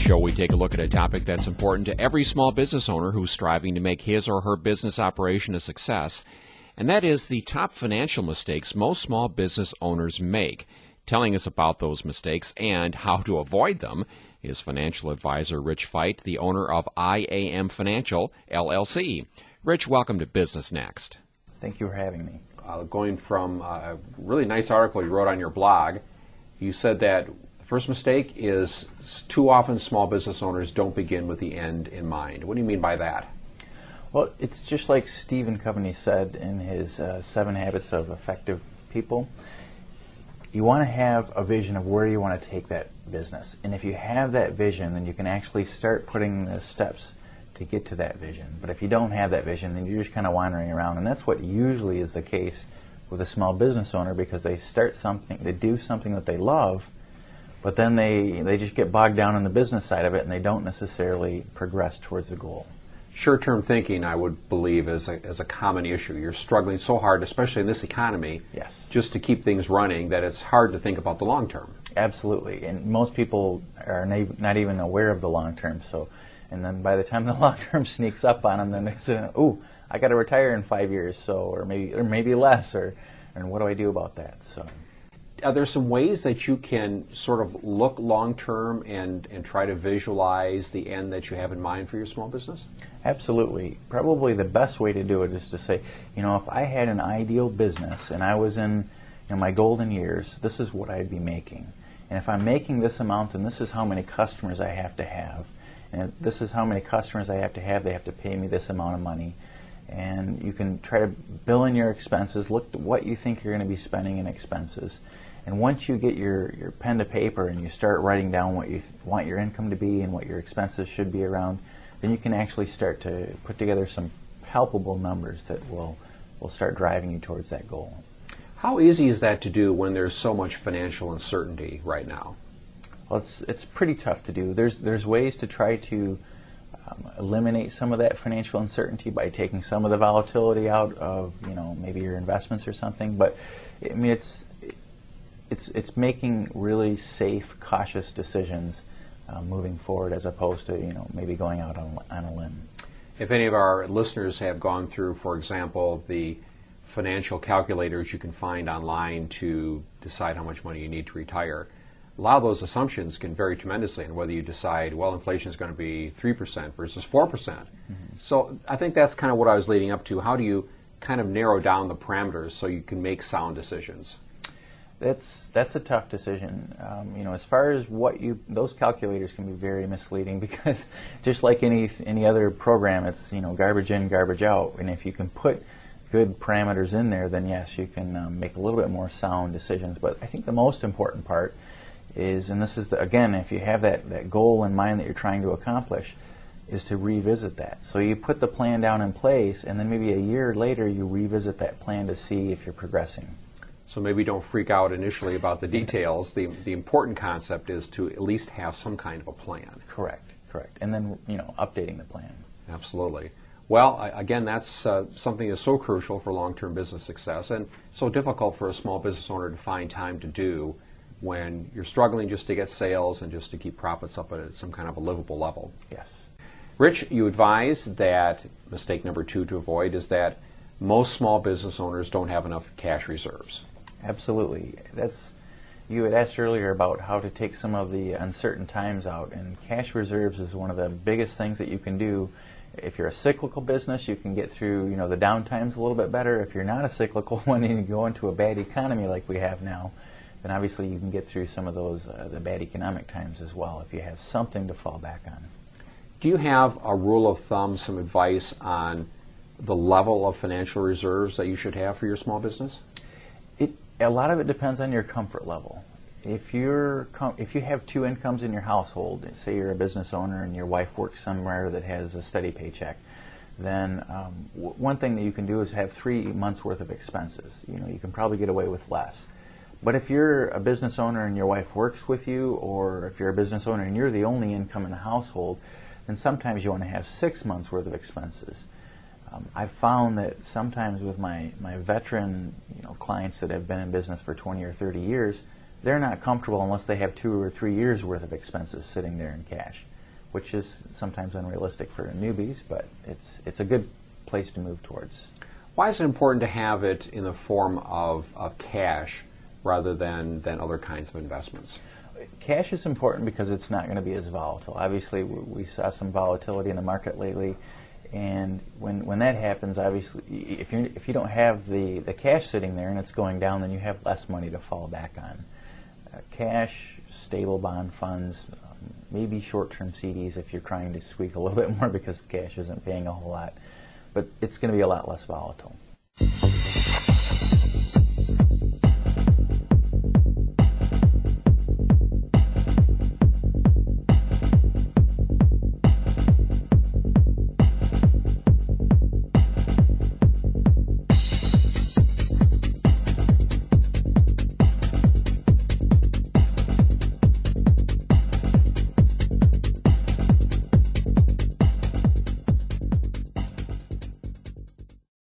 show, we take a look at a topic that's important to every small business owner who's striving to make his or her business operation a success, and that is the top financial mistakes most small business owners make. Telling us about those mistakes and how to avoid them is financial advisor Rich Feit, the owner of IAM Financial, LLC. Rich, welcome to Business Next. Thank you for having me. Going from a really nice article you wrote on your blog, you said that the first mistake is too often small business owners don't begin with the end in mind. What do you mean by that? Well, it's just like Stephen Covey said in his 7 Habits of Effective People. You want to have a vision of where you want to take that business. And if you have that vision, then you can actually start putting the steps to get to that vision. But if you don't have that vision, then you're just kind of wandering around. And that's what usually is the case with a small business owner, because they start something, they do something that they love, but then they just get bogged down in the business side of it and they don't necessarily progress towards the goal. Short-term thinking, I would believe, is a common issue. You're struggling so hard, especially in this economy, yes, just to keep things running, that it's hard to think about the long term. Absolutely, and most people are not even aware of the long term. So, and then by the time the long term sneaks up on them, then they say, "Ooh, I got to retire in 5 years, so or maybe less, and what do I do about that?" So, are there some ways that you can sort of look long term and try to visualize the end that you have in mind for your small business? Absolutely. Probably the best way to do it is to say, if I had an ideal business and I was in my golden years, this is what I'd be making. And if I'm making this amount, then this is how many customers I have to have. And if this is how many customers I have to have, they have to pay me this amount of money. And you can try to bill in your expenses, look at what you think you're going to be spending in expenses. And once you get your pen to paper and you start writing down what you want your income to be and what your expenses should be around, then you can actually start to put together some palpable numbers that will start driving you towards that goal. How easy is that to do when there's so much financial uncertainty right now? Well, it's pretty tough to do. There's ways to try to eliminate some of that financial uncertainty by taking some of the volatility out of maybe your investments or something. But I mean it's making really safe, cautious decisions moving forward, as opposed to maybe going out on a limb. If any of our listeners have gone through, for example, the financial calculators you can find online to decide how much money you need to retire, a lot of those assumptions can vary tremendously in whether you decide, well, inflation is going to be 3% versus 4%. Mm-hmm. So I think that's kind of what I was leading up to. How do you kind of narrow down the parameters so you can make sound decisions? That's a tough decision. As far as those calculators can be very misleading, because just like any other program, it's garbage in, garbage out. And if you can put good parameters in there, then yes, you can make a little bit more sound decisions. But I think the most important part is, and this is again, if you have that goal in mind that you're trying to accomplish, is to revisit that. So you put the plan down in place, and then maybe a year later you revisit that plan to see if you're progressing. So maybe don't freak out initially about the details. The important concept is to at least have some kind of a plan. Correct. And then, updating the plan. Absolutely. Well, again, that's something that's so crucial for long-term business success and so difficult for a small business owner to find time to do when you're struggling just to get sales and just to keep profits up at some kind of a livable level. Yes. Rich, you advise that mistake number 2 to avoid is that most small business owners don't have enough cash reserves. Absolutely. You had asked earlier about how to take some of the uncertain times out, and cash reserves is one of the biggest things that you can do. If you're a cyclical business, you can get through the down times a little bit better. If you're not a cyclical one and you go into a bad economy like we have now, then obviously you can get through some of those the bad economic times as well if you have something to fall back on. Do you have a rule of thumb, some advice on the level of financial reserves that you should have for your small business? A lot of it depends on your comfort level. If you have 2 incomes in your household, say you're a business owner and your wife works somewhere that has a steady paycheck, then one thing that you can do is have 3 months worth of expenses. You can probably get away with less. But if you're a business owner and your wife works with you, or if you're a business owner and you're the only income in the household, then sometimes you want to have 6 months worth of expenses. I've found that sometimes with my veteran clients that have been in business for 20 or 30 years, they're not comfortable unless they have 2 or 3 years worth of expenses sitting there in cash. which is sometimes unrealistic for newbies, but it's a good place to move towards. Why is it important to have it in the form of cash rather than other kinds of investments? Cash is important because it's not going to be as volatile. Obviously, we saw some volatility in the market lately, and when that happens, obviously, if you don't have the cash sitting there and it's going down, then you have less money to fall back on. Cash, stable bond funds, maybe short-term CDs if you're trying to squeak a little bit more because cash isn't paying a whole lot, but it's going to be a lot less volatile.